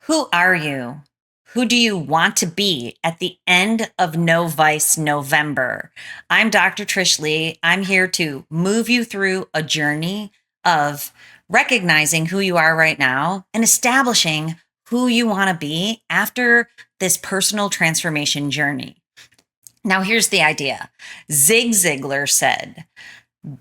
Who are you? Who do you want to be at the end of No Vice November? I'm Dr. Trish Lee. I'm here to move you through a journey of recognizing who you are right now and establishing who you want to be after this personal transformation journey. Now, here's the idea. Zig Ziglar said,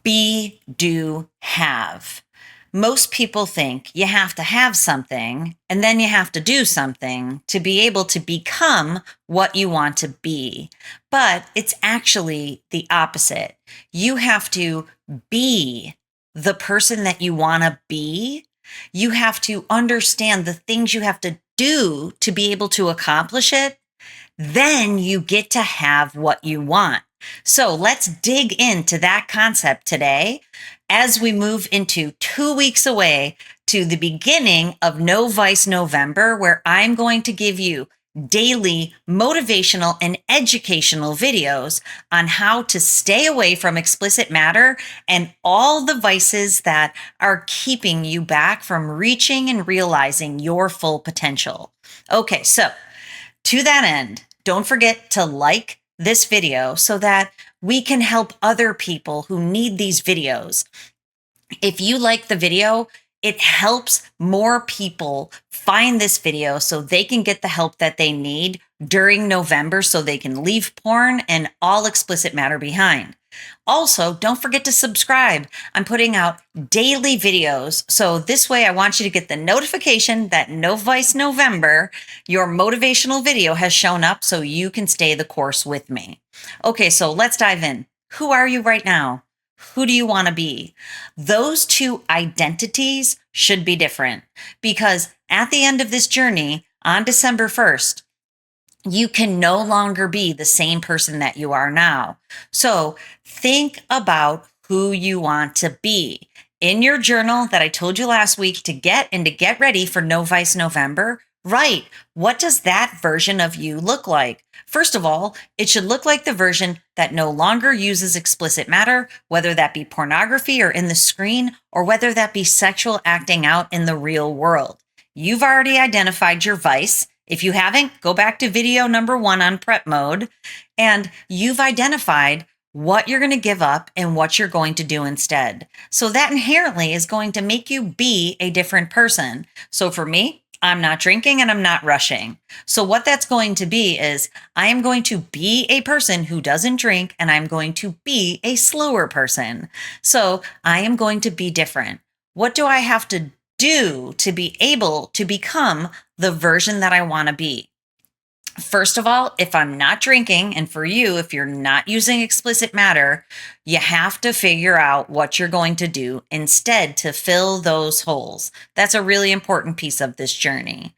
be, do, have. Most people think you have to have something and then you have to do something to be able to become what you want to be. But it's actually the opposite. You have to be the person that you want to be. You have to understand the things you have to do to be able to accomplish it. Then you get to have what you want. So let's dig into that concept today as we move into 2 weeks away to the beginning of No Vice November, where I'm going to give you daily motivational and educational videos on how to stay away from explicit matter and all the vices that are keeping you back from reaching and realizing your full potential. Okay, so to that end, don't forget to like this video so that we can help other people who need these videos. If you like the video, it helps more people find this video so they can get the help that they need during November so they can leave porn and all explicit matter behind. Also, don't forget to subscribe. I'm putting out daily videos. So this way I want you to get the notification that No Vice November, your motivational video has shown up so you can stay the course with me. Okay, so let's dive in. Who are you right now? Who do you want to be? Those two identities should be different because at the end of this journey on December 1st, you can no longer be the same person that you are now. So think about who you want to be. In your journal that I told you last week to get ready for No Vice November, write, what does that version of you look like? First of all, it should look like the version that no longer uses explicit matter, whether that be pornography or in the screen, or whether that be sexual acting out in the real world. You've already identified your vice. If you haven't, go back to video number 1 on prep mode, and you've identified what you're going to give up and what you're going to do instead. So that inherently is going to make you be a different person. So for me, I'm not drinking and I'm not rushing. So what that's going to be is I am going to be a person who doesn't drink and I'm going to be a slower person. So I am going to be different. What do I have to do to be able to become the version that I want to be? First of all, if I'm not drinking, and for you, if you're not using explicit matter, you have to figure out what you're going to do instead to fill those holes. That's a really important piece of this journey.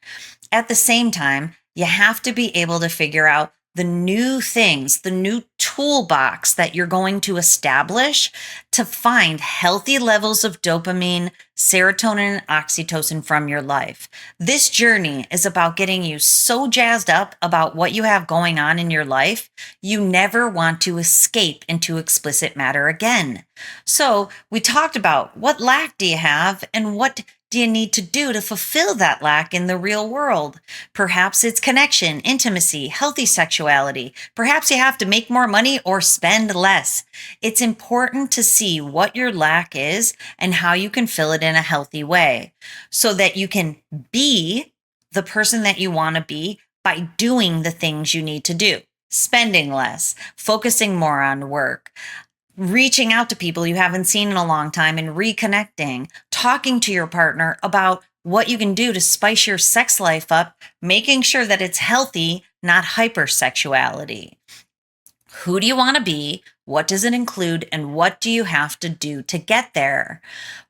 At the same time, you have to be able to figure out the new things, the new toolbox that you're going to establish to find healthy levels of dopamine, serotonin, and oxytocin from your life. This journey is about getting you so jazzed up about what you have going on in your life, you never want to escape into explicit matter again. So we talked about what lack do you have and what do you need to do to fulfill that lack in the real world? Perhaps it's connection, intimacy, healthy sexuality. Perhaps you have to make more money or spend less. It's important to see what your lack is and how you can fill it in a healthy way so that you can be the person that you want to be by doing the things you need to do. Spending less, focusing more on work, reaching out to people you haven't seen in a long time and reconnecting, talking to your partner about what you can do to spice your sex life up, making sure that it's healthy, not hypersexuality. Who do you want to be? What does it include? And what do you have to do to get there?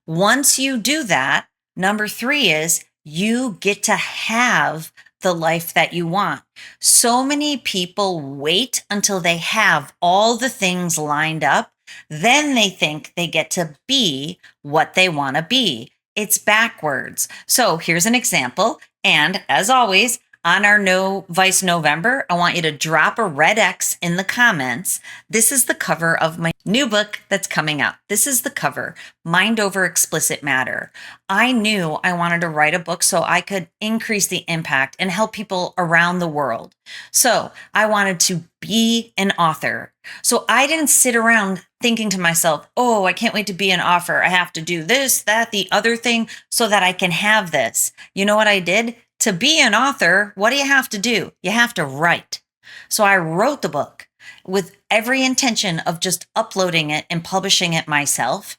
Once you do that, number 3 is you get to have the life that you want. So many people wait until they have all the things lined up. Then they think they get to be what they want to be. It's backwards. So here's an example. And as always, On our No Vice November, I want you to drop a red X in the comments. This is the cover of my new book that's coming out. This is the cover, Mind Over Explicit Matter. I knew I wanted to write a book so I could increase the impact and help people around the world. So I wanted to be an author. So I didn't sit around thinking to myself, oh, I can't wait to be an author. I have to do this, that, the other thing so that I can have this. You know what I did? To be an author, what do you have to do? You have to write. So I wrote the book with every intention of just uploading it and publishing it myself.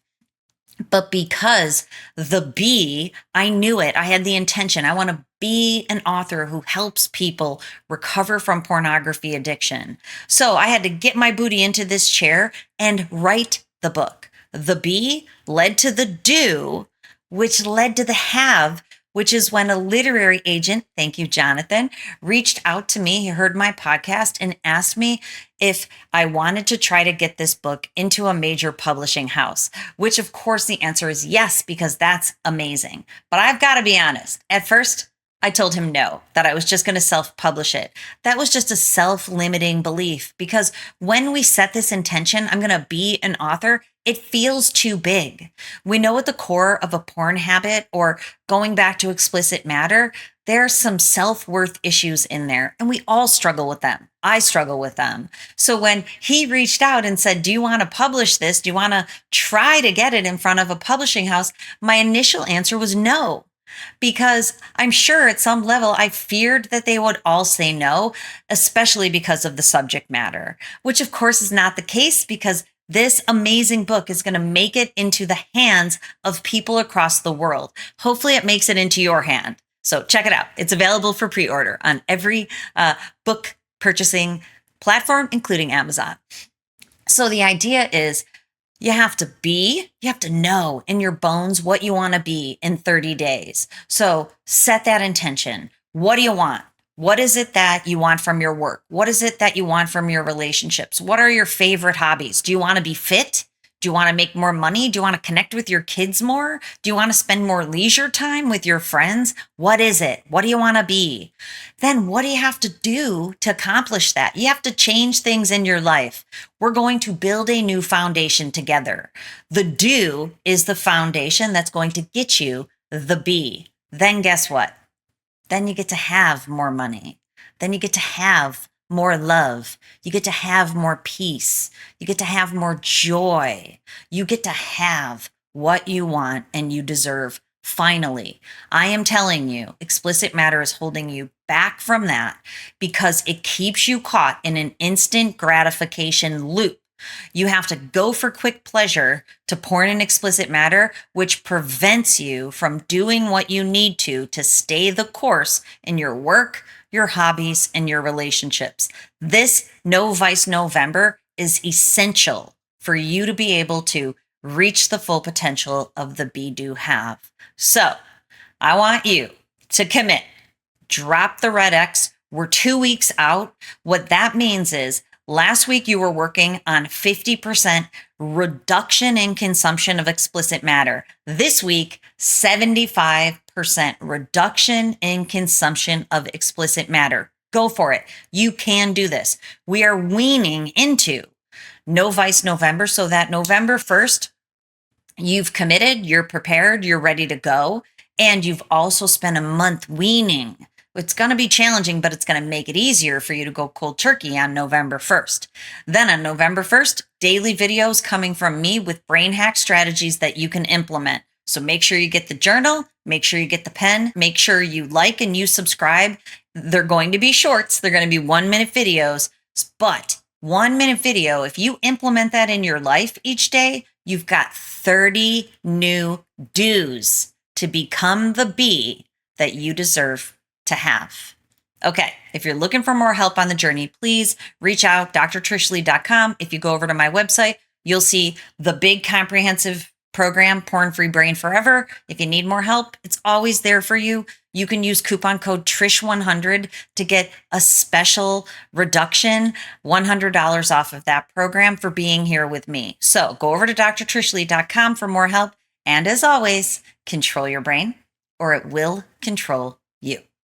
But because the B, I knew it. I had the intention. I want to be an author who helps people recover from pornography addiction. So I had to get my booty into this chair and write the book. The B led to the do, which led to the have, which is when a literary agent, thank you, Jonathan, reached out to me. He heard my podcast and asked me if I wanted to try to get this book into a major publishing house, which of course the answer is yes, because that's amazing. But I've got to be honest. At first, I told him no, that I was just going to self-publish it. That was just a self-limiting belief because when we set this intention, I'm going to be an author, it feels too big. We know at the core of a porn habit or going back to explicit matter, there's some self-worth issues in there and we all struggle with them. I struggle with them. So when he reached out and said, do you want to publish this? Do you want to try to get it in front of a publishing house? My initial answer was no. Because I'm sure at some level I feared that they would all say no, especially because of the subject matter, which of course is not the case because this amazing book is going to make it into the hands of people across the world. Hopefully it makes it into your hand. So check it out. It's available for pre-order on every book purchasing platform, including Amazon. So the idea is you have to know in your bones what you want to be in 30 days. So set that intention. What do you want? What is it that you want from your work? What is it that you want from your relationships? What are your favorite hobbies? Do you want to be fit? Do you want to make more money? Do you want to connect with your kids more? Do you want to spend more leisure time with your friends? What is it? What do you want to be? Then what do you have to do to accomplish that? You have to change things in your life. We're going to build a new foundation together. The do is the foundation that's going to get you the B. Then guess what? Then you get to have more money. Then you get to have more love. You get to have more peace. You get to have more joy. You get to have what you want and you deserve. Finally, I am telling you, explicit matter is holding you back from that because it keeps you caught in an instant gratification loop. You have to go for quick pleasure to porn and explicit matter, which prevents you from doing what you need to stay the course in your work, your hobbies, and your relationships. This No Vice November is essential for you to be able to reach the full potential of the Be Do Have. So I want you to commit. Drop the red X. We're 2 weeks out. What that means is last week you were working on 50% reduction in consumption of explicit matter. This week, 75% reduction in consumption of explicit matter. Go for it. You can do this. We are weaning into No Vice November so that November 1st, you've committed, you're prepared, you're ready to go. And you've also spent a month weaning. It's going to be challenging, but it's going to make it easier for you to go cold turkey on November 1st. Then on November 1st, daily videos coming from me with brain hack strategies that you can implement. So make sure you get the journal, make sure you get the pen, make sure you like and you subscribe. They're going to be shorts. They're going to be 1-minute videos, but 1-minute video, if you implement that in your life each day, you've got 30 new do's to become the bee that you deserve to have. Okay, if you're looking for more help on the journey, please reach out, drtrishlee.com. If you go over to my website, you'll see the big comprehensive program, Porn Free Brain Forever. If you need more help, it's always there for you. You can use coupon code TRISH100 to get a special reduction, $100 off of that program for being here with me. So go over to drtrishlee.com for more help. And as always, control your brain or it will control you.